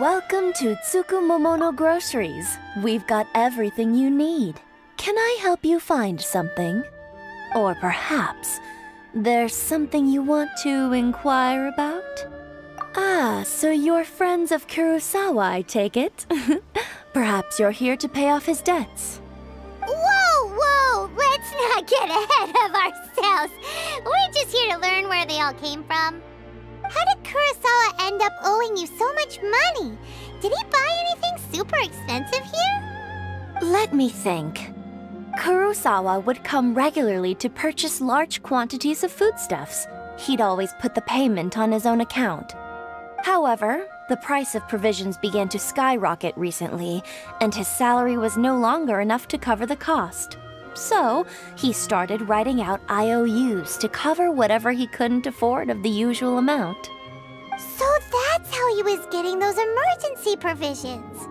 Welcome to Tsukumomono Groceries. We've got everything you need. Can I help you find something? Or perhaps there's something you want to inquire about? Ah, so you're friends of Kurosawa, I take it? Perhaps you're here to pay off his debts. Whoa! Let's not get ahead of ourselves. We're just here to learn where they all came from. How did Kurosawa end up owing you so much money? Did he buy anything super expensive here? Let me think. Kurosawa would come regularly to purchase large quantities of foodstuffs. He'd always put the payment on his own account. However, the price of provisions began to skyrocket recently, and his salary was no longer enough to cover the cost. So, he started writing out IOUs to cover whatever he couldn't afford of the usual amount. So that's how he was getting those emergency provisions.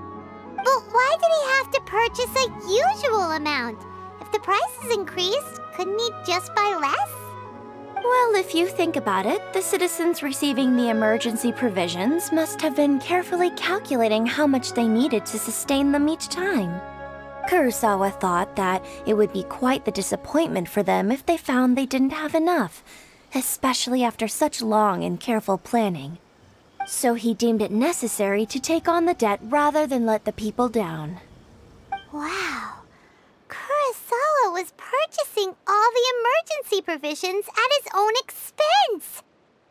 But why did he have to purchase a usual amount? If the prices increased, couldn't he just buy less? Well, if you think about it, the citizens receiving the emergency provisions must have been carefully calculating how much they needed to sustain them each time. Kurosawa thought that it would be quite the disappointment for them if they found they didn't have enough, especially after such long and careful planning. So he deemed it necessary to take on the debt rather than let the people down. Wow. Kurosawa was purchasing all the emergency provisions at his own expense.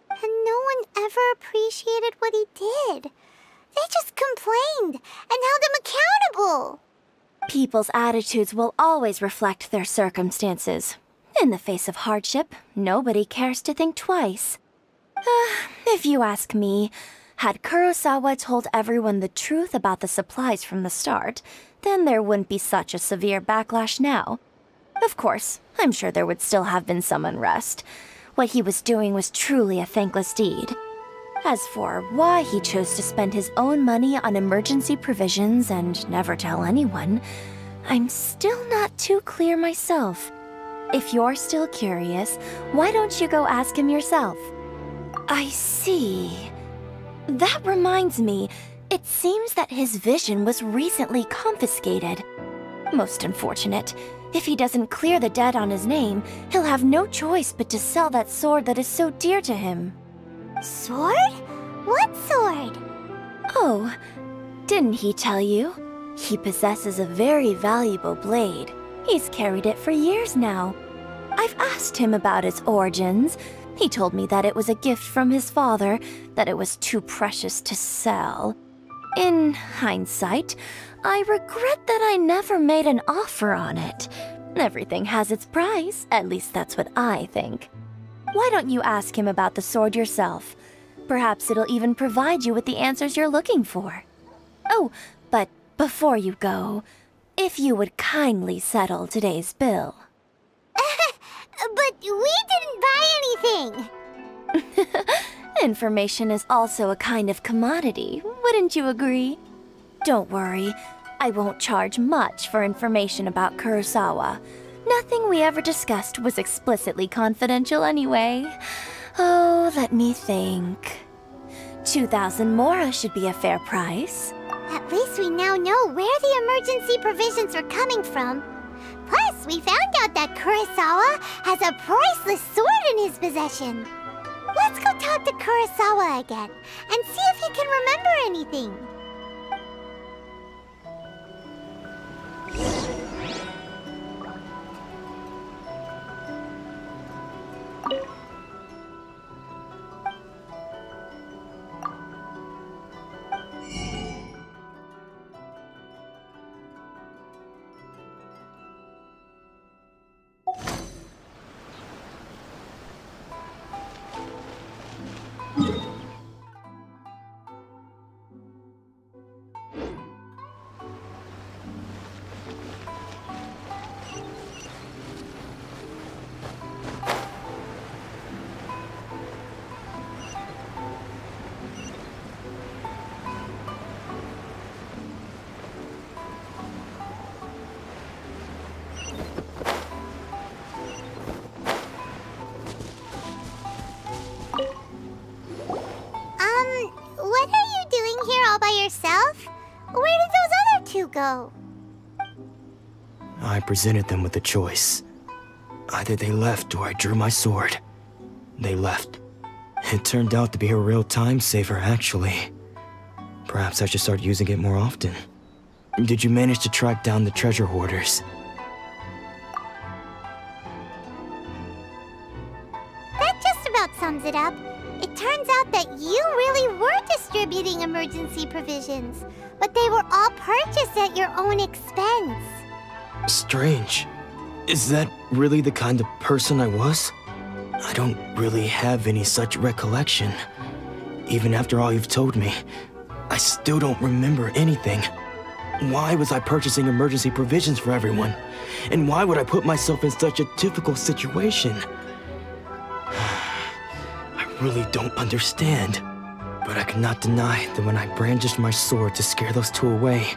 And no one ever appreciated what he did. They just complained and held him accountable. People's attitudes will always reflect their circumstances. In the face of hardship, nobody cares to think twice. If you ask me, had Kurosawa told everyone the truth about the supplies from the start, then there wouldn't be such a severe backlash now. Of course, I'm sure there would still have been some unrest. What he was doing was truly a thankless deed. As for why he chose to spend his own money on emergency provisions and never tell anyone, I'm still not too clear myself. If you're still curious, why don't you go ask him yourself? I see. That reminds me, it seems that his vision was recently confiscated. Most unfortunate. If he doesn't clear the debt on his name, he'll have no choice but to sell that sword that is so dear to him. Sword? What sword? Oh, didn't he tell you? He possesses a very valuable blade. He's carried it for years now. I've asked him about its origins. He told me that it was a gift from his father, that it was too precious to sell. In hindsight, I regret that I never made an offer on it. Everything has its price, at least that's what I think. Why don't you ask him about the sword yourself? Perhaps it'll even provide you with the answers you're looking for. Oh, but before you go, if you would kindly settle today's bill. But we didn't buy anything! Information is also a kind of commodity, wouldn't you agree? Don't worry, I won't charge much for information about Kurosawa. Nothing we ever discussed was explicitly confidential anyway. Oh, let me think. 2,000 mora should be a fair price. At least we now know where the emergency provisions are coming from. Plus, we found out that Kurosawa has a priceless sword in his possession. Let's go talk to Kurosawa again and see if he can remember anything. ago? I presented them with a choice. Either they left or I drew my sword. They left. It turned out to be a real time saver, actually. Perhaps I should start using it more often. Did you manage to track down the treasure hoarders? That just about sums it up. It turns out that you really were distributing emergency provisions, but they were all purchased at your own expense. Strange. Is that really the kind of person I was? I don't really have any such recollection. Even after all you've told me, I still don't remember anything. Why was I purchasing emergency provisions for everyone? And why would I put myself in such a difficult situation? I really don't understand. But I cannot deny that when I brandished my sword to scare those two away,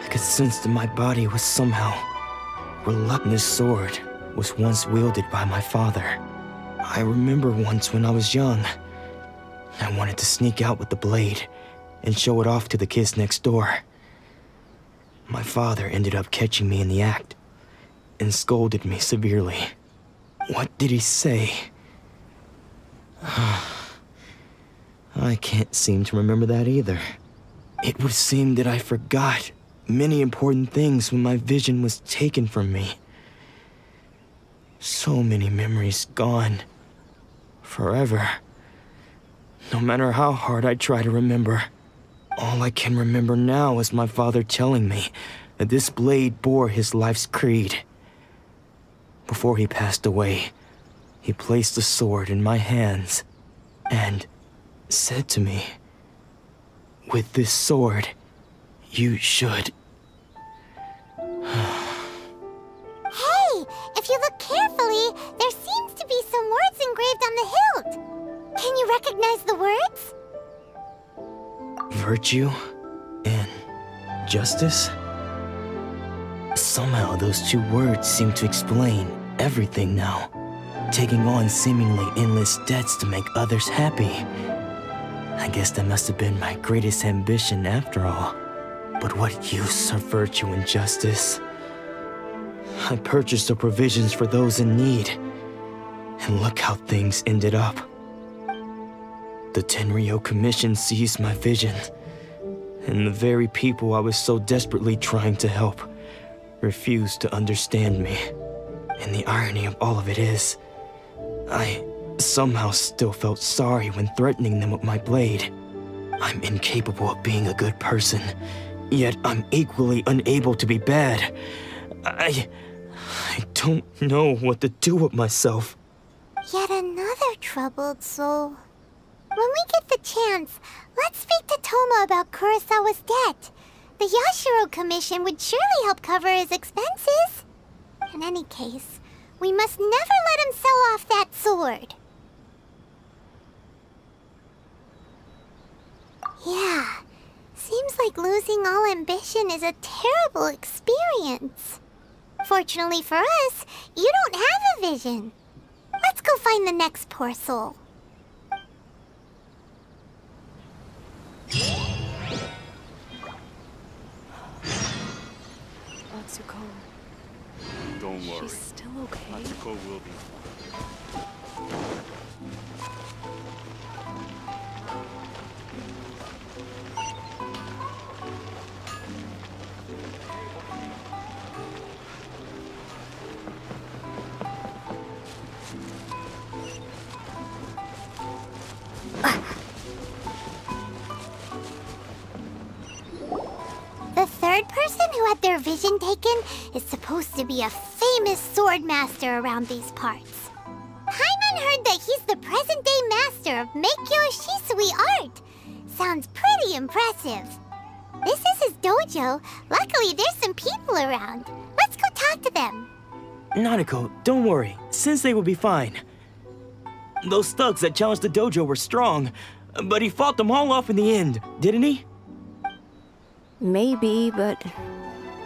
I could sense that my body was somehow reluctant. This sword was once wielded by my father. I remember once when I was young, I wanted to sneak out with the blade and show it off to the kids next door. My father ended up catching me in the act and scolded me severely. What did he say? I can't seem to remember that either. It would seem that I forgot many important things when my vision was taken from me. So many memories gone. Forever. No matter how hard I try to remember, all I can remember now is my father telling me that this blade bore his life's creed. Before he passed away, he placed the sword in my hands and said to me, "With this sword, you should..." Hey, if you look carefully, there seems to be some words engraved on the hilt. Can you recognize the words? Virtue and justice? Somehow those two words seem to explain everything now. Taking on seemingly endless debts to make others happy. I guess that must have been my greatest ambition after all. But what use are virtue and justice? I purchased the provisions for those in need. And look how things ended up. The Tenryo Commission seized my vision. And the very people I was so desperately trying to help refused to understand me. And the irony of all of it is, I somehow still felt sorry when threatening them with my blade. I'm incapable of being a good person, yet I'm equally unable to be bad. I don't know what to do with myself. Yet another troubled soul. When we get the chance, let's speak to Toma about Kurosawa's debt. The Yashiro Commission would surely help cover his expenses. In any case, we must never let him sell off that sword. Yeah, seems like losing all ambition is a terrible experience. Fortunately for us, you don't have a vision. Let's go find the next poor soul. Atsuko. Don't worry. She's still okay. Atsuko will be fine. The third person who had their vision taken is supposed to be a famous sword master around these parts. Paimon heard that he's the present-day master of Meikyo Shisui art. Sounds pretty impressive. This is his dojo. Luckily, there's some people around. Let's go talk to them. Nanako, don't worry. Sensei will be fine. Those thugs that challenged the dojo were strong, but he fought them all off in the end, didn't he? Maybe, but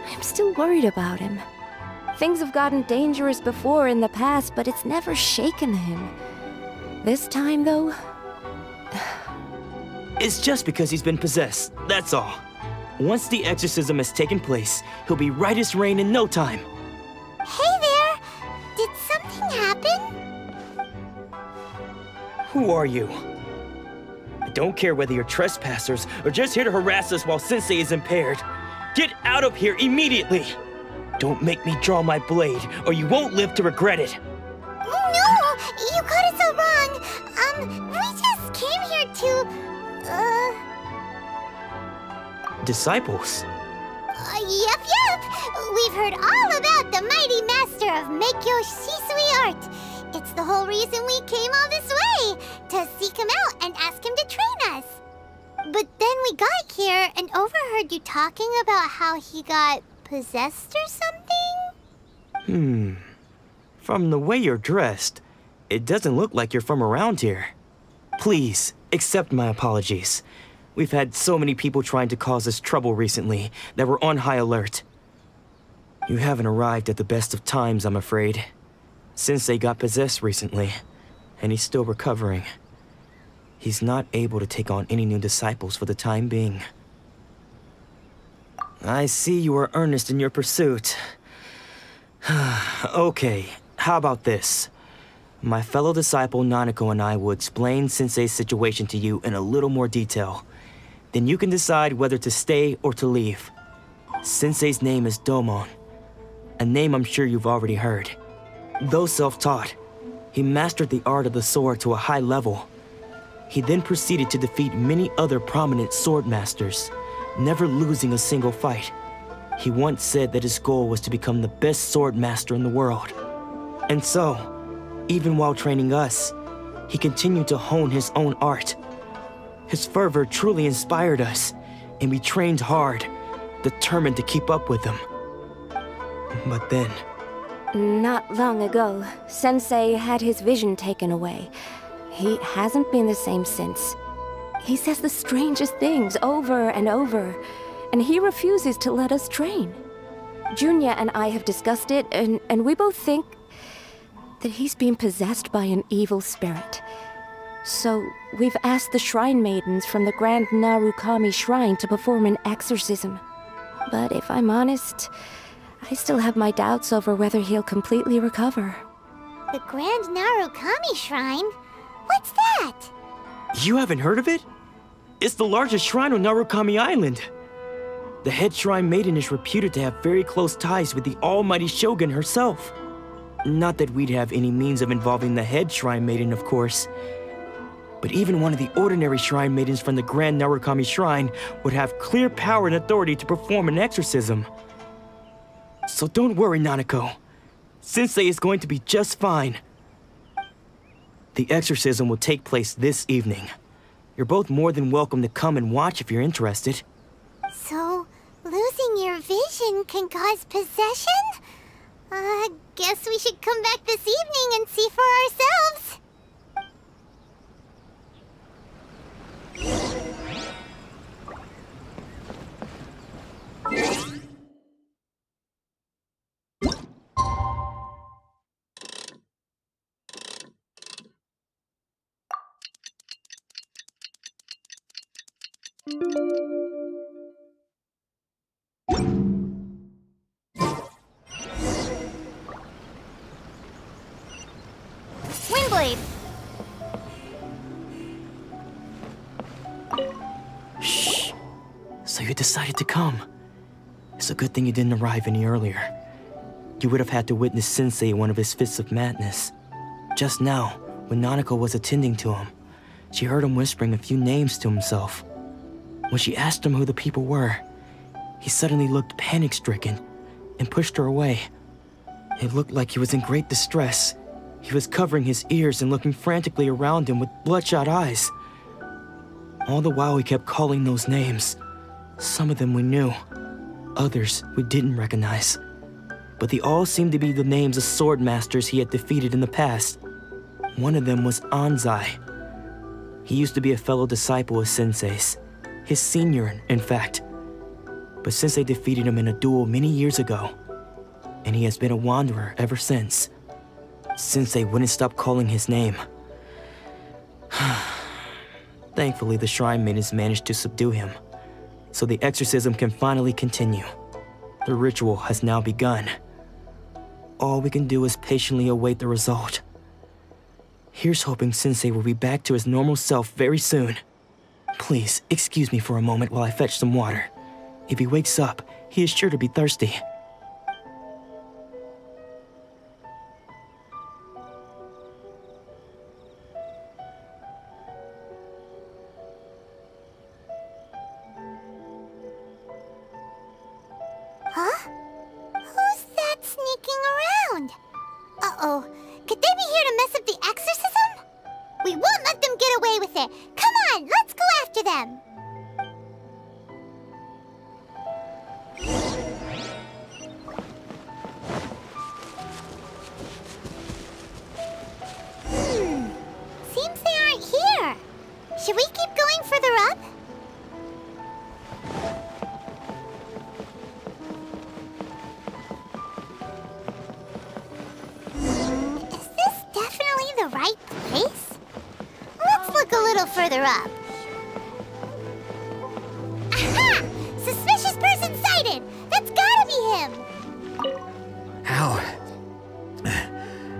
I'm still worried about him. Things have gotten dangerous before in the past, but it's never shaken him. This time, though... It's just because he's been possessed, that's all. Once the exorcism has taken place, he'll be right as rain in no time. Hey there! Did something happen? Who are you? I don't care whether you're trespassers or just here to harass us while Sensei is impaired. Get out of here immediately! Don't make me draw my blade, or you won't live to regret it. No! You got it so wrong! We just came here to... Disciples? Yep. We've heard all about the mighty master of Meikyo Shisui art. It's the whole reason we came all this way, to seek him out and ask him to train us. But then we got here and overheard you talking about how he got possessed or something? From the way you're dressed, it doesn't look like you're from around here. Please, accept my apologies. We've had so many people trying to cause us trouble recently that we're on high alert. You haven't arrived at the best of times, I'm afraid. Sensei got possessed recently, and he's still recovering. He's not able to take on any new disciples for the time being. I see you are earnest in your pursuit. Okay, how about this? My fellow disciple Nanako and I will explain Sensei's situation to you in a little more detail. Then you can decide whether to stay or to leave. Sensei's name is Domon, a name I'm sure you've already heard. Though self-taught, he mastered the art of the sword to a high level. He then proceeded to defeat many other prominent sword masters, never losing a single fight. He once said that his goal was to become the best sword master in the world. And so, even while training us, he continued to hone his own art. His fervor truly inspired us, and we trained hard, determined to keep up with him. But then... Not long ago, Sensei had his vision taken away. He hasn't been the same since. He says the strangest things over and over, and he refuses to let us train. Junya and I have discussed it, and we both think that he's being possessed by an evil spirit. So, we've asked the Shrine Maidens from the Grand Narukami Shrine to perform an exorcism. But if I'm honest, I still have my doubts over whether he'll completely recover. The Grand Narukami Shrine? What's that? You haven't heard of it? It's the largest shrine on Narukami Island. The head shrine maiden is reputed to have very close ties with the almighty Shogun herself. Not that we'd have any means of involving the head shrine maiden, of course. But even one of the ordinary shrine maidens from the Grand Narukami Shrine would have clear power and authority to perform an exorcism. So don't worry, Nanako. Sensei is going to be just fine. The exorcism will take place this evening. You're both more than welcome to come and watch if you're interested. So, losing your vision can cause possession? Guess we should come back this evening and see for ourselves. Windblade! Shh. So you decided to come. It's a good thing you didn't arrive any earlier. You would have had to witness Sensei in one of his fits of madness. Just now, when Nanako was attending to him, she heard him whispering a few names to himself. When she asked him who the people were, he suddenly looked panic-stricken and pushed her away. It looked like he was in great distress. He was covering his ears and looking frantically around him with bloodshot eyes. All the while he kept calling those names. Some of them we knew, others we didn't recognize. But they all seemed to be the names of sword masters he had defeated in the past. One of them was Anzai. He used to be a fellow disciple of Sensei's, his senior, in fact. But Sensei defeated him in a duel many years ago, and he has been a wanderer ever since. Sensei wouldn't stop calling his name. Thankfully, the Shrine Maidens managed to subdue him, so the exorcism can finally continue. The ritual has now begun. All we can do is patiently await the result. Here's hoping Sensei will be back to his normal self very soon. Please, excuse me for a moment while I fetch some water. If he wakes up, he is sure to be thirsty. Huh? Who's that sneaking around? Uh-oh. Could they be here to mess up the exorcism? We won't let them get away with it. Come on, let's go after them. Seems they aren't here. Should we keep going further up? Is this definitely the right place? Let's look a little further up. Aha! Suspicious person sighted! That's gotta be him!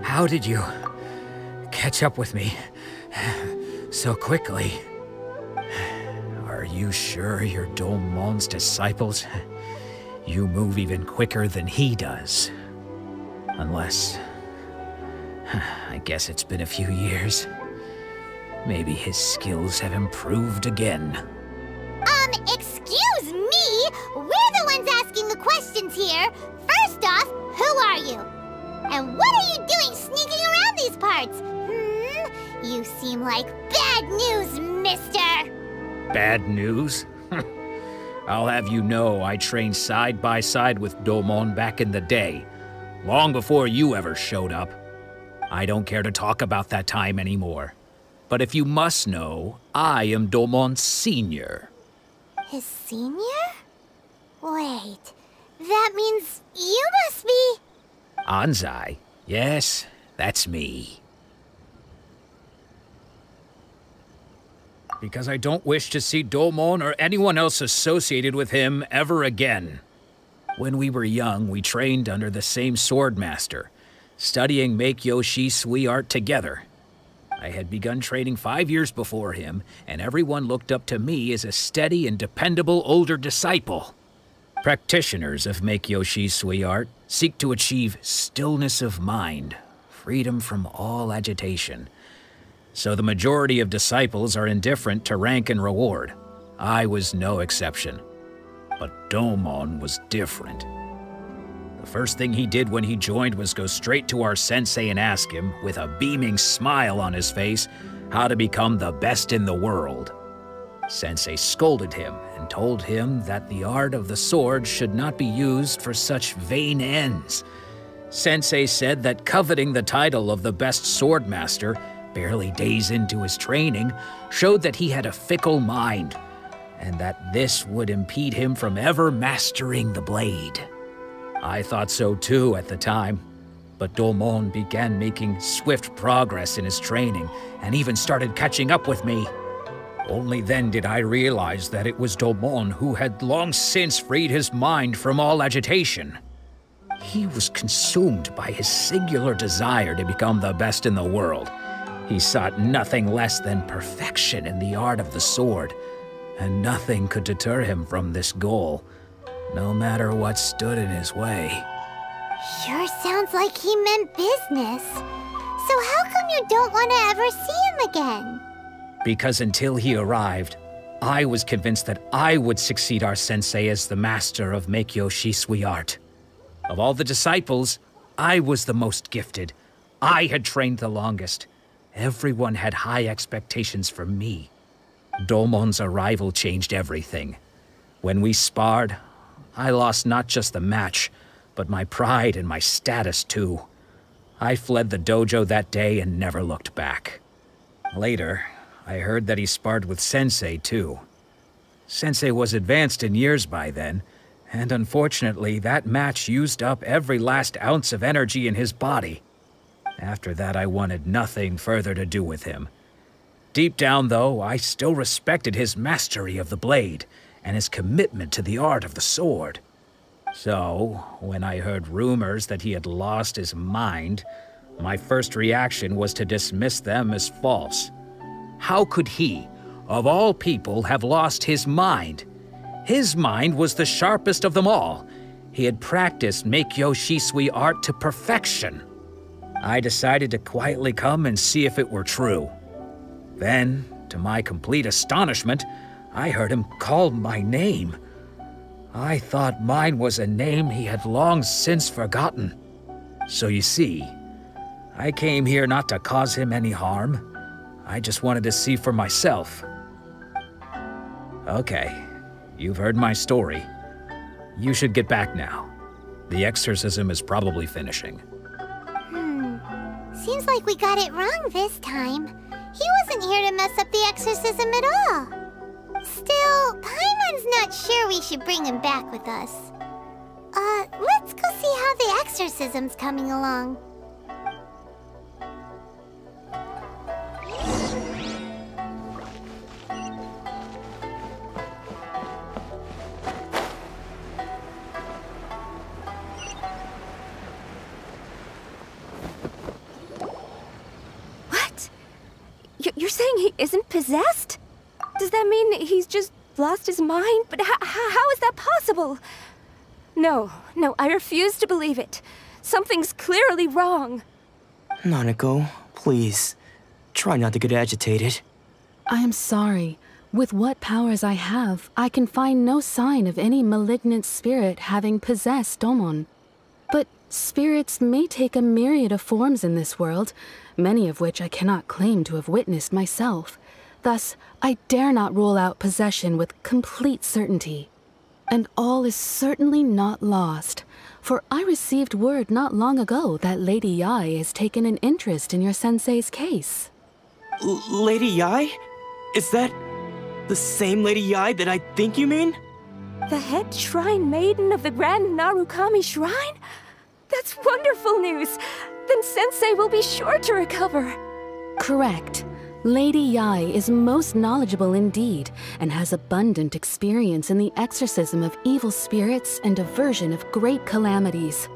How did you catch up with me so quickly? Are you sure you're Domon's disciples? You move even quicker than he does. Unless... I guess it's been a few years. Maybe his skills have improved again. Excuse me? We're the ones asking the questions here. First off, who are you? And what are you doing sneaking around these parts? You seem like bad news, mister. Bad news? I'll have you know I trained side by side with Domon back in the day, long before you ever showed up. I don't care to talk about that time anymore. But if you must know, I am Domon's senior. His senior? Wait, that means you must be... Anzai? Yes, that's me. Because I don't wish to see Domon or anyone else associated with him ever again. When we were young, we trained under the same swordmaster, studying Make-Yoshi Sui art together. I had begun training 5 years before him, and everyone looked up to me as a steady and dependable older disciple. Practitioners of Make-Yoshi Sui art seek to achieve stillness of mind, freedom from all agitation. So the majority of disciples are indifferent to rank and reward. I was no exception. But Domon was different. The first thing he did when he joined was go straight to our sensei and ask him, with a beaming smile on his face, how to become the best in the world. Sensei scolded him and told him that the art of the sword should not be used for such vain ends. Sensei said that coveting the title of the best swordmaster, barely days into his training, showed that he had a fickle mind, and that this would impede him from ever mastering the blade. I thought so too at the time, but Domon began making swift progress in his training and even started catching up with me. Only then did I realize that it was Domon who had long since freed his mind from all agitation. He was consumed by his singular desire to become the best in the world. He sought nothing less than perfection in the art of the sword, and nothing could deter him from this goal, no matter what stood in his way. Sure sounds like he meant business. So how come you don't want to ever see him again? Because until he arrived, I was convinced that I would succeed our sensei as the master of Make-Yoshi Sui art. Of all the disciples, I was the most gifted. I had trained the longest. Everyone had high expectations for me. Domon's arrival changed everything. When we sparred, I lost not just the match, but my pride and my status too. I fled the dojo that day and never looked back. Later, I heard that he sparred with Sensei too. Sensei was advanced in years by then, and unfortunately that match used up every last ounce of energy in his body. After that, I wanted nothing further to do with him. Deep down, though, I still respected his mastery of the blade, and his commitment to the art of the sword. So, when I heard rumors that he had lost his mind, my first reaction was to dismiss them as false. How could he, of all people, have lost his mind? His mind was the sharpest of them all. He had practiced Meikyo Shisui art to perfection. I decided to quietly come and see if it were true. Then, to my complete astonishment, I heard him call my name. I thought mine was a name he had long since forgotten. So you see, I came here not to cause him any harm. I just wanted to see for myself. Okay, you've heard my story. You should get back now. The exorcism is probably finishing. Seems like we got it wrong this time. He wasn't here to mess up the exorcism at all. Still, Paimon's not sure we should bring him back with us. Let's go see how the exorcism's coming along. What? You're saying he isn't possessed? Does that mean he's just lost his mind? But how is that possible? No, I refuse to believe it. Something's clearly wrong. Nanako, please. Try not to get agitated. I am sorry. With what powers I have, I can find no sign of any malignant spirit having possessed Domon. But spirits may take a myriad of forms in this world, many of which I cannot claim to have witnessed myself. Thus, I dare not rule out possession with complete certainty. And all is certainly not lost, for I received word not long ago that Lady Yae has taken an interest in your sensei's case. Lady Yae? Is that the same Lady Yae that I think you mean? The head shrine maiden of the Grand Narukami Shrine? That's wonderful news! Then Sensei will be sure to recover. Correct. Lady Yae is most knowledgeable indeed, and has abundant experience in the exorcism of evil spirits and aversion of great calamities.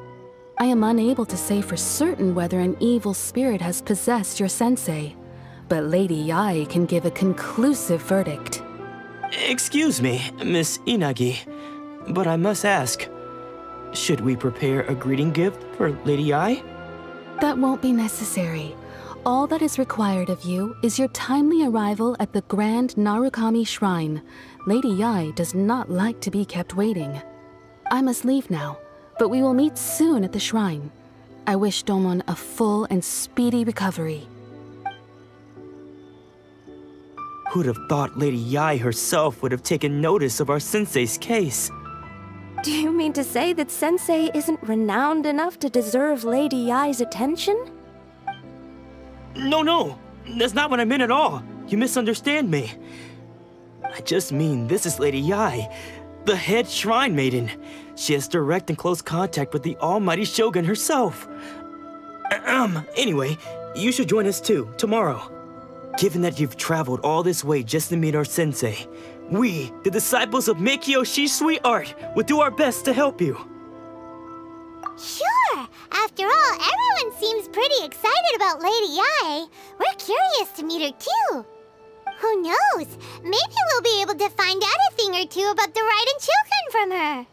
I am unable to say for certain whether an evil spirit has possessed your sensei, but Lady Yae can give a conclusive verdict. Excuse me, Miss Inagi, but I must ask, should we prepare a greeting gift for Lady Yae? That won't be necessary. All that is required of you is your timely arrival at the Grand Narukami Shrine. Lady Yae does not like to be kept waiting. I must leave now, but we will meet soon at the shrine. I wish Domon a full and speedy recovery. Who'd have thought Lady Yae herself would have taken notice of our sensei's case? Do you mean to say that Sensei isn't renowned enough to deserve Lady Yae's attention? No, that's not what I meant at all. You misunderstand me. I just mean this is Lady Yae, the head shrine maiden. She has direct and close contact with the almighty Shogun herself. Anyway, you should join us too, tomorrow. Given that you've traveled all this way just to meet our sensei, we, the disciples of Meikyo Shisui art, will do our best to help you. Sure! After all, everyone seems pretty excited about Lady Yae. We're curious to meet her too. Who knows? Maybe we'll be able to find out a thing or two about the Raiden children from her.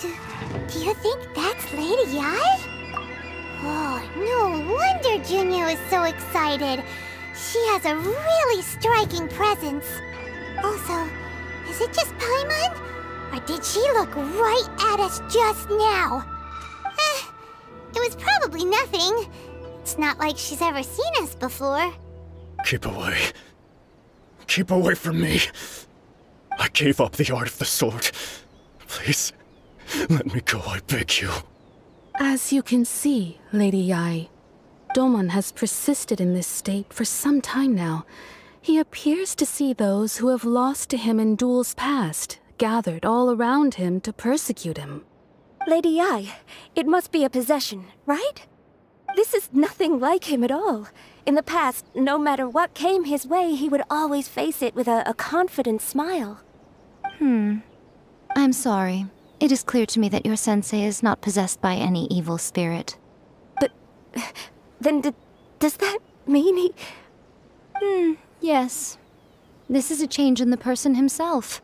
Do you think that's Lady Yae? Oh, no wonder Junyo is so excited. She has a really striking presence. Also, is it just Paimon? Or did she look right at us just now? It was probably nothing. It's not like she's ever seen us before. Keep away. Keep away from me. I gave up the art of the sword. Please, let me go, I beg you. As you can see, Lady Yae, Domon has persisted in this state for some time now. He appears to see those who have lost to him in duels past, gathered all around him to persecute him. Lady Yae, it must be a possession, right? This is nothing like him at all. In the past, no matter what came his way, he would always face it with a confident smile. I'm sorry. It is clear to me that your sensei is not possessed by any evil spirit. But then does that mean he... Yes. This is a change in the person himself.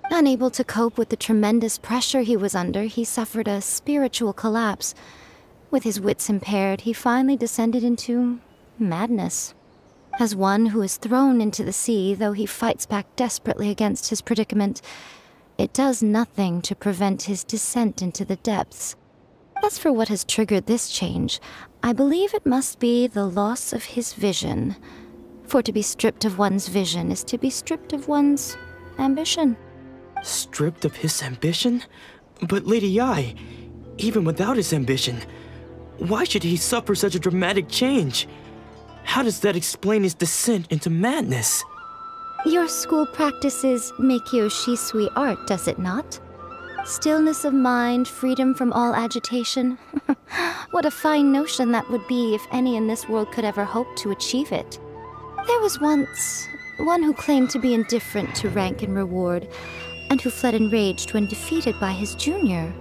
Unable to cope with the tremendous pressure he was under, he suffered a spiritual collapse. With his wits impaired, he finally descended into madness. As one who is thrown into the sea, though he fights back desperately against his predicament, it does nothing to prevent his descent into the depths. As for what has triggered this change, I believe it must be the loss of his vision. For to be stripped of one's vision is to be stripped of one's ambition. Stripped of his ambition? But Lady Yae, even without his ambition, why should he suffer such a dramatic change? How does that explain his descent into madness? Your school practices Meikyo Shisui art, does it not? Stillness of mind, freedom from all agitation. What a fine notion that would be if any in this world could ever hope to achieve it. There was once one who claimed to be indifferent to rank and reward, and who fled enraged when defeated by his junior.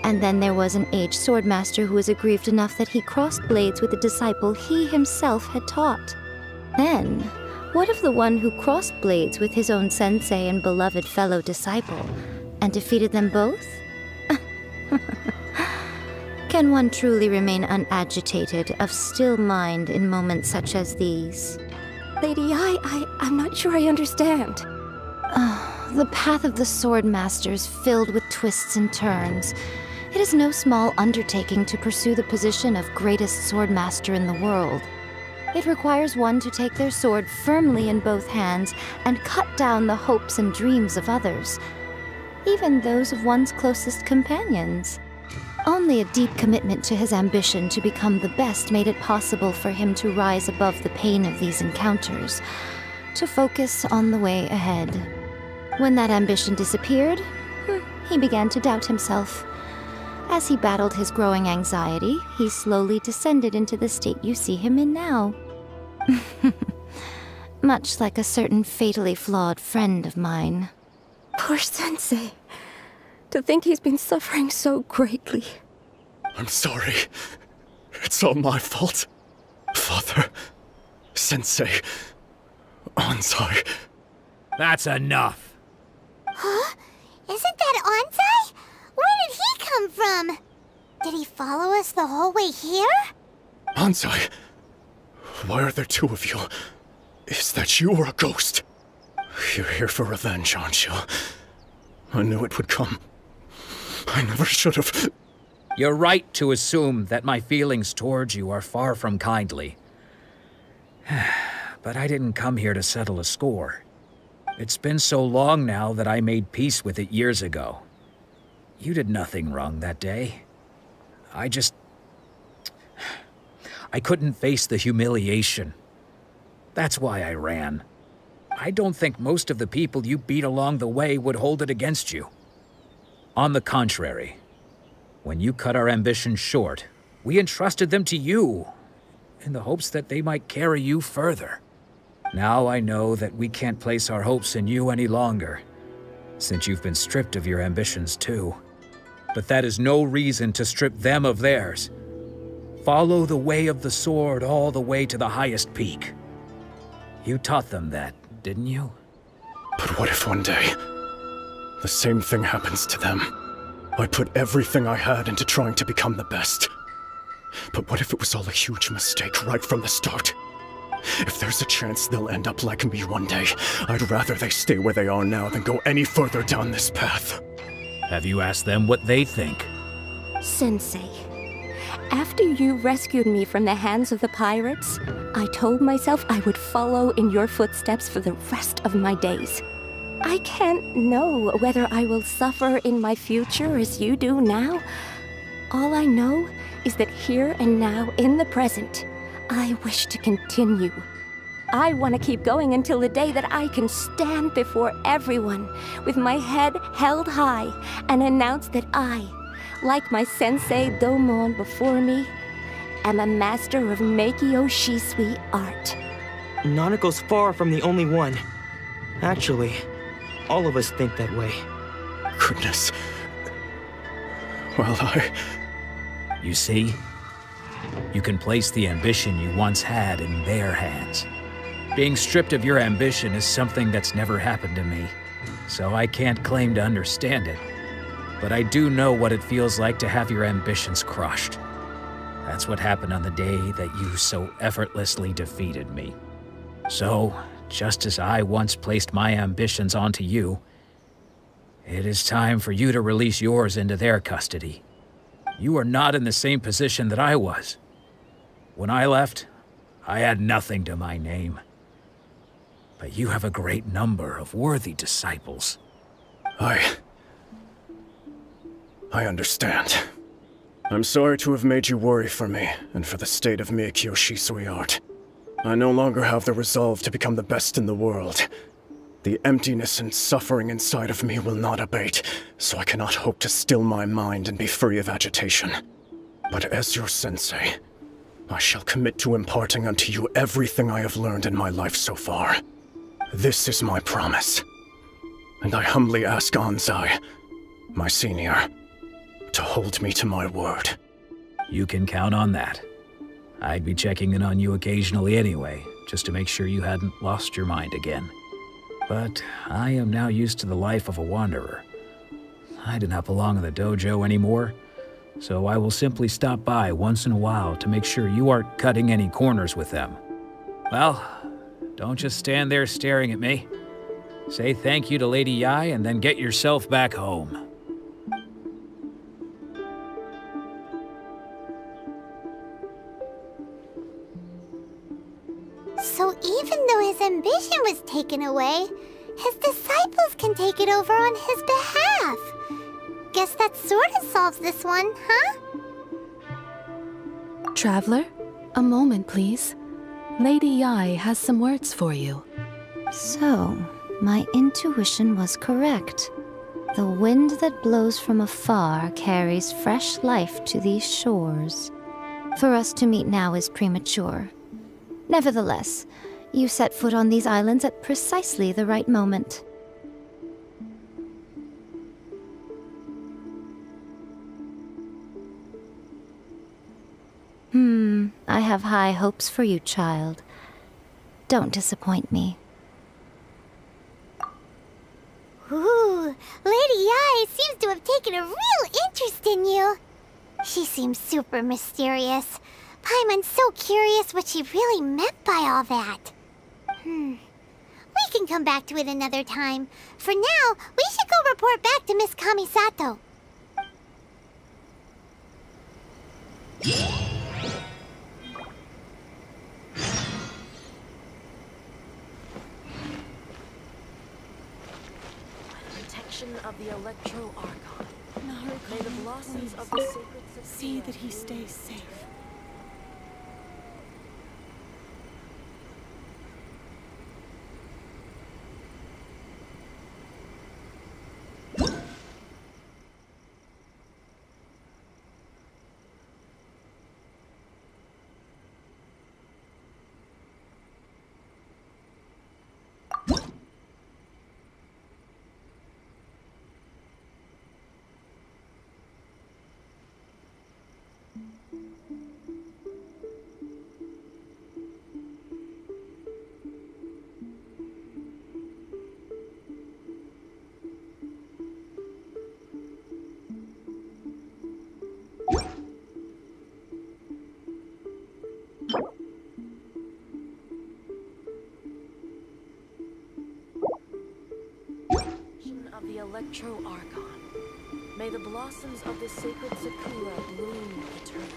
And then there was an aged swordmaster who was aggrieved enough that he crossed blades with a disciple he himself had taught. Then, what of the one who crossed blades with his own sensei and beloved fellow disciple, and defeated them both? Can one truly remain unagitated, of still mind in moments such as these? Lady Yae, I'm not sure I understand. The path of the swordmaster is filled with twists and turns. It is no small undertaking to pursue the position of greatest swordmaster in the world. It requires one to take their sword firmly in both hands and cut down the hopes and dreams of others, even those of one's closest companions. Only a deep commitment to his ambition to become the best made it possible for him to rise above the pain of these encounters, to focus on the way ahead. When that ambition disappeared, he began to doubt himself. As he battled his growing anxiety, he slowly descended into the state you see him in now. Much like a certain fatally flawed friend of mine. Poor sensei. To think he's been suffering so greatly. I'm sorry. It's all my fault. Father, Sensei, Ansai. That's enough. Huh? Isn't that Ansai? Where did he come from? Did he follow us the whole way here? Ansai, why are there two of you? Is that you or a ghost? You're here for revenge, aren't you? I knew it would come. I never should have. You're right to assume that my feelings towards you are far from kindly. But I didn't come here to settle a score. It's been so long now that I made peace with it years ago. You did nothing wrong that day. I couldn't face the humiliation. That's why I ran. I don't think most of the people you beat along the way would hold it against you. On the contrary, when you cut our ambitions short, we entrusted them to you, in the hopes that they might carry you further. Now I know that we can't place our hopes in you any longer, since you've been stripped of your ambitions too. But that is no reason to strip them of theirs. Follow the way of the sword all the way to the highest peak. You taught them that, didn't you? But what if one day, the same thing happens to them? I put everything I had into trying to become the best. But what if it was all a huge mistake right from the start? If there's a chance they'll end up like me one day, I'd rather they stay where they are now than go any further down this path. Have you asked them what they think? Sensei, after you rescued me from the hands of the pirates, I told myself I would follow in your footsteps for the rest of my days. I can't know whether I will suffer in my future as you do now. All I know is that here and now, in the present, I wish to continue. I want to keep going until the day that I can stand before everyone with my head held high and announce that I, like my sensei Domon before me, am a master of Meikyo Shisui art. Nanako's far from the only one. Actually, all of us think that way. Goodness. Well, You see? You can place the ambition you once had in their hands. Being stripped of your ambition is something that's never happened to me, so I can't claim to understand it. But I do know what it feels like to have your ambitions crushed. That's what happened on the day that you so effortlessly defeated me. So, just as I once placed my ambitions onto you, it is time for you to release yours into their custody. You are not in the same position that I was. When I left, I had nothing to my name. But you have a great number of worthy disciples. I understand. I'm sorry to have made you worry for me, and for the state of Meikyo Shisui art. I no longer have the resolve to become the best in the world. The emptiness and suffering inside of me will not abate, so I cannot hope to still my mind and be free of agitation. But as your sensei, I shall commit to imparting unto you everything I have learned in my life so far. This is my promise. And I humbly ask Anzai, my senior, to hold me to my word. You can count on that. I'd be checking in on you occasionally anyway, just to make sure you hadn't lost your mind again. But I am now used to the life of a wanderer. I do not belong in the dojo anymore, so I will simply stop by once in a while to make sure you aren't cutting any corners with them. Well, don't just stand there staring at me. Say thank you to Lady Yai and then get yourself back home. So even though his ambition was taken away, his disciples can take it over on his behalf. Guess that sort of solves this one, huh? Traveler, a moment, please. Lady Yai has some words for you. So, my intuition was correct. The wind that blows from afar carries fresh life to these shores. For us to meet now is premature. Nevertheless, you set foot on these islands at precisely the right moment. I have high hopes for you, child. Don't disappoint me. Ooh, Lady Yai seems to have taken a real interest in you. She seems super mysterious. Paimon's so curious what she really meant by all that. We can come back to it another time. For now, we should go report back to Miss Kamisato. Protection of the Electro Archon. May the blossoms of the sacred See that he stays safe. Electro Archon. May the blossoms of the sacred Sakura bloom eternally.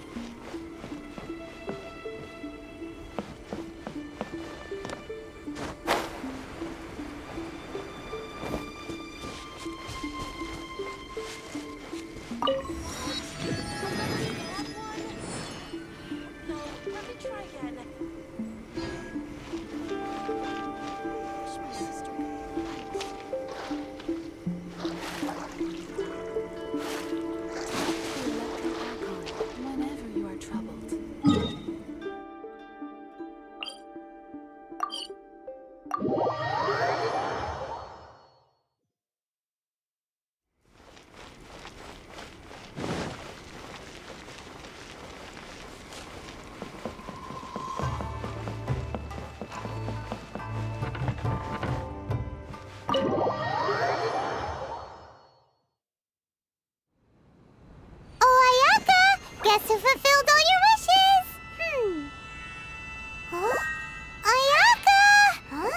Guess who fulfilled all your wishes? Huh? Ayaka! Huh?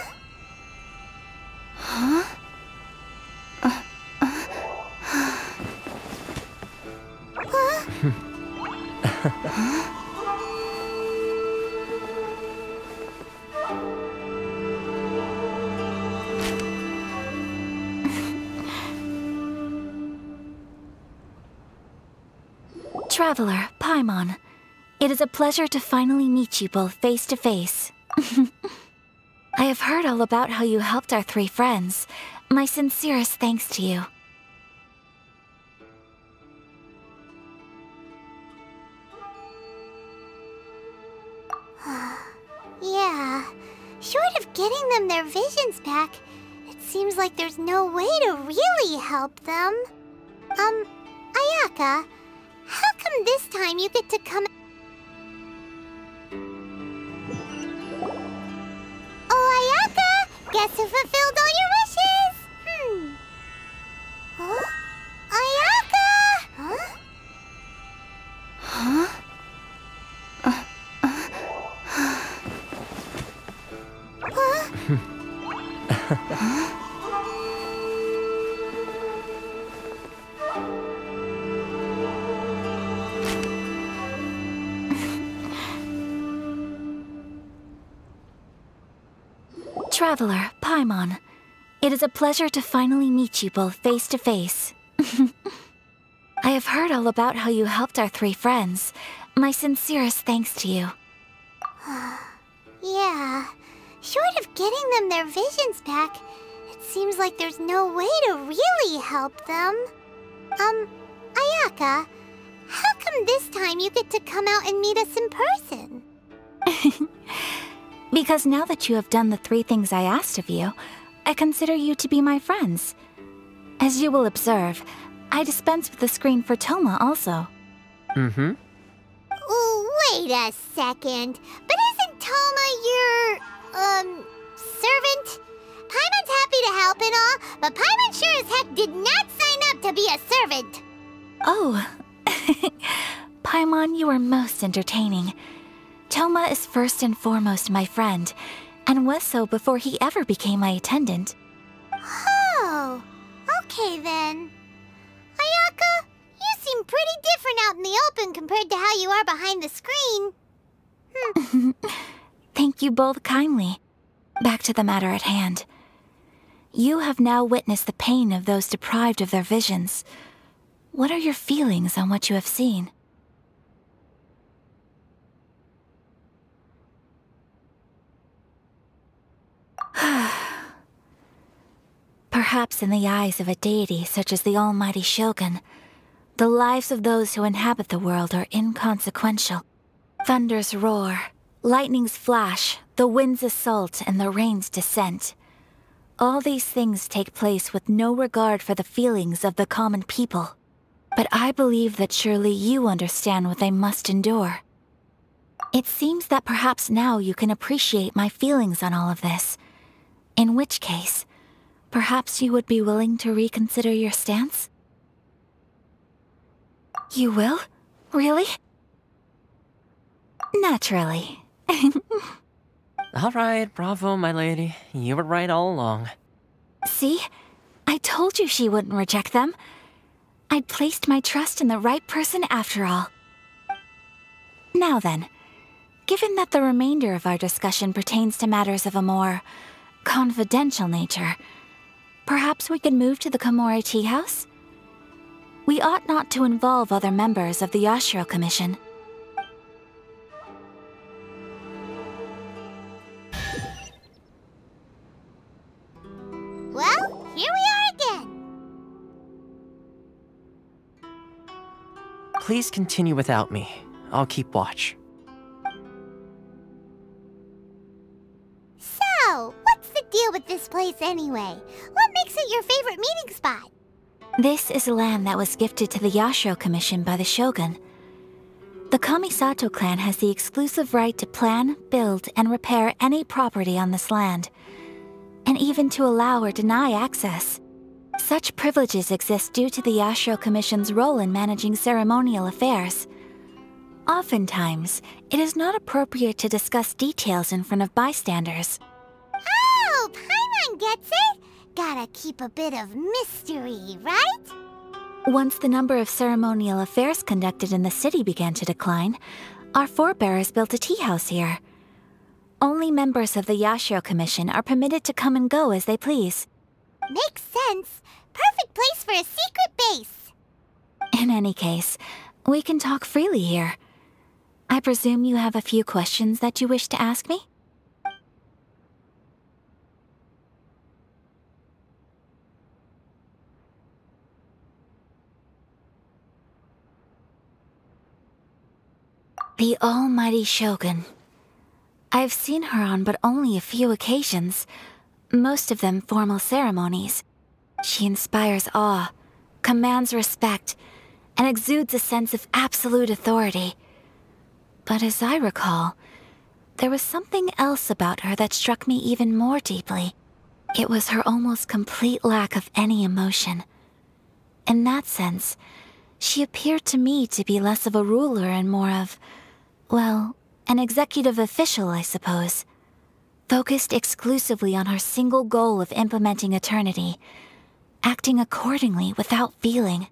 Traveler, Paimon, it is a pleasure to finally meet you both face to face. I have heard all about how you helped our three friends. My sincerest thanks to you. Yeah, short of getting them their visions back, it seems like there's no way to really help them. Ayaka, how come this time you get to come... Oh, Ayaka! Guess who fulfilled all your wishes? Huh? Ayaka! Huh? Huh? Traveler, Paimon, it is a pleasure to finally meet you both face to face. I have heard all about how you helped our three friends. My sincerest thanks to you. Yeah, short of getting them their visions back, it seems like there's no way to really help them. Ayaka, how come this time you get to come out and meet us in person? Because now that you have done the three things I asked of you, I consider you to be my friends. As you will observe, I dispense with the screen for Toma also. Ooh, wait a second. But isn't Toma your, servant? Paimon's happy to help and all, but Paimon sure as heck did not sign up to be a servant. Oh. Paimon, you are most entertaining. Toma is first and foremost my friend, and was so before he ever became my attendant. Oh, okay then. Ayaka, you seem pretty different out in the open compared to how you are behind the screen. Thank you both kindly. Back to the matter at hand. You have now witnessed the pain of those deprived of their visions. What are your feelings on what you have seen? Perhaps in the eyes of a deity such as the almighty Shogun, the lives of those who inhabit the world are inconsequential. Thunders roar, lightnings flash, the winds assault, and the rains descent. All these things take place with no regard for the feelings of the common people. But I believe that surely you understand what they must endure. It seems that perhaps now you can appreciate my feelings on all of this. In which case, perhaps you would be willing to reconsider your stance? You will? Really? Naturally. All right, bravo, my lady. You were right all along. See? I told you she wouldn't reject them. I'd placed my trust in the right person after all. Now then, given that the remainder of our discussion pertains to matters of a more confidential nature, perhaps we could move to the Komori Tea House? We ought not to involve other members of the Yashiro Commission. Well, here we are again. Please continue without me. I'll keep watch. So, what's the deal with this place anyway? What makes it your favorite meeting spot? This is land that was gifted to the Yashiro Commission by the Shogun. The Kamisato clan has the exclusive right to plan, build, and repair any property on this land, and even to allow or deny access. Such privileges exist due to the Yashiro Commission's role in managing ceremonial affairs. Oftentimes, it is not appropriate to discuss details in front of bystanders. Oh, Paimon gets it! Gotta keep a bit of mystery, right? Once the number of ceremonial affairs conducted in the city began to decline, our forebears built a tea house here. Only members of the Yashiro Commission are permitted to come and go as they please. Makes sense. Perfect place for a secret base. In any case, we can talk freely here. I presume you have a few questions that you wish to ask me? The almighty Shogun. I've seen her on but only a few occasions, most of them formal ceremonies. She inspires awe, commands respect, and exudes a sense of absolute authority. But as I recall, there was something else about her that struck me even more deeply. It was her almost complete lack of any emotion. In that sense, she appeared to me to be less of a ruler and more of, well, an executive official, I suppose. Focused exclusively on her single goal of implementing eternity, acting accordingly without feeling.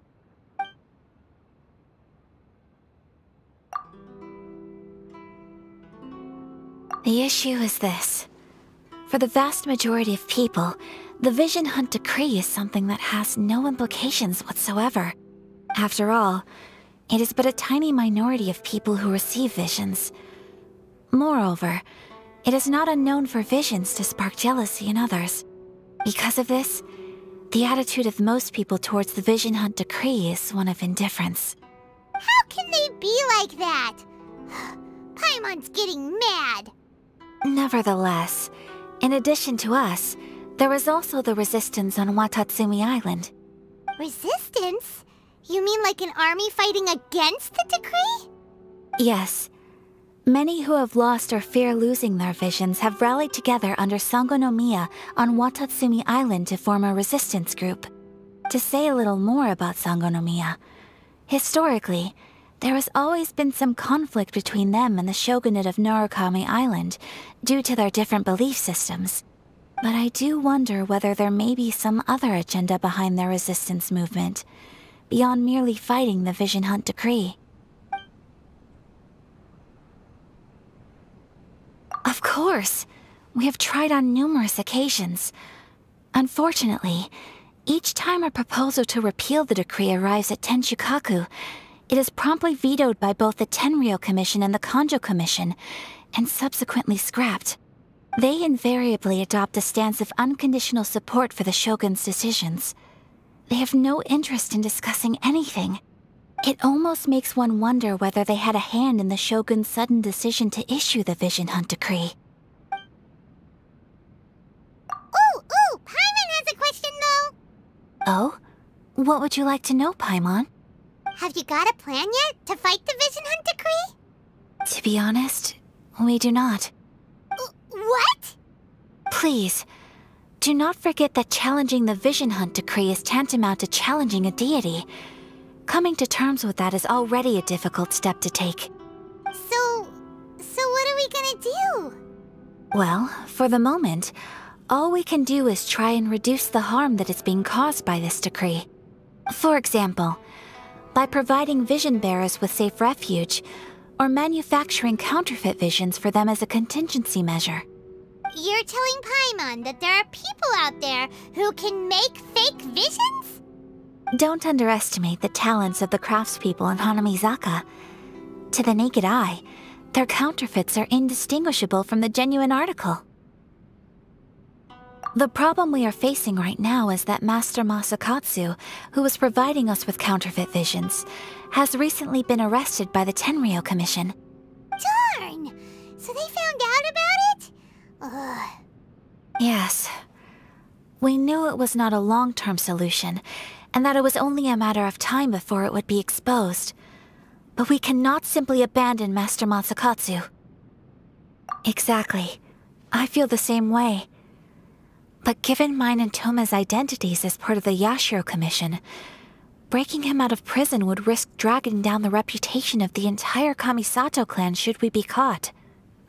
The issue is this. For the vast majority of people, the Vision Hunt Decree is something that has no implications whatsoever. After all, it is but a tiny minority of people who receive visions. Moreover, it is not unknown for visions to spark jealousy in others. Because of this, the attitude of most people towards the Vision Hunt Decree is one of indifference. How can they be like that? Paimon's getting mad. Nevertheless, in addition to us, there is also the resistance on Watatsumi Island. Resistance? You mean like an army fighting against the decree? Yes. Many who have lost or fear losing their visions have rallied together under Sangonomiya on Watatsumi Island to form a resistance group. To say a little more about Sangonomiya, historically, there has always been some conflict between them and the shogunate of Narukami Island due to their different belief systems. But I do wonder whether there may be some other agenda behind their resistance movement, beyond merely fighting the Vision Hunt Decree. Of course! We have tried on numerous occasions. Unfortunately, each time a proposal to repeal the decree arrives at Tenshukaku, it is promptly vetoed by both the Tenryou Commission and the Kanjo Commission, and subsequently scrapped. They invariably adopt a stance of unconditional support for the Shogun's decisions. They have no interest in discussing anything. It almost makes one wonder whether they had a hand in the Shogun's sudden decision to issue the Vision Hunt Decree. Ooh, Paimon has a question though! Oh? What would you like to know, Paimon? Have you got a plan yet to fight the Vision Hunt Decree? To be honest, we do not. What? Please, do not forget that challenging the Vision Hunt Decree is tantamount to challenging a deity. Coming to terms with that is already a difficult step to take. So what are we gonna do? Well, for the moment, all we can do is try and reduce the harm that is being caused by this decree. For example, by providing vision bearers with safe refuge, or manufacturing counterfeit visions for them as a contingency measure. You're telling Paimon that there are people out there who can make fake visions? Don't underestimate the talents of the craftspeople in Hanamizaka. To the naked eye, their counterfeits are indistinguishable from the genuine article. The problem we are facing right now is that Master Masakatsu, who was providing us with counterfeit visions, has recently been arrested by the Tenryou Commission. Darn! So they found out about it? Ugh. Yes. We knew it was not a long-term solution, and that it was only a matter of time before it would be exposed. But we cannot simply abandon Master Masakatsu. Exactly. I feel the same way. But given mine and Toma's identities as part of the Yashiro Commission, breaking him out of prison would risk dragging down the reputation of the entire Kamisato clan should we be caught.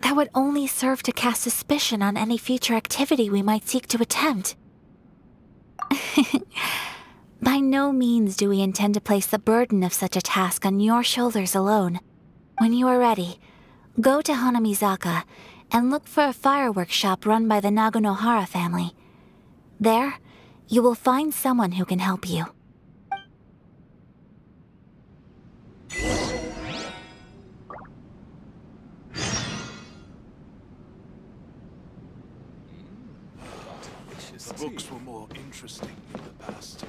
That would only serve to cast suspicion on any future activity we might seek to attempt. By no means do we intend to place the burden of such a task on your shoulders alone. When you are ready, go to Hanamizaka and look for a fireworks shop run by the Naganohara family. There, you will find someone who can help you. The books were more interesting in the past.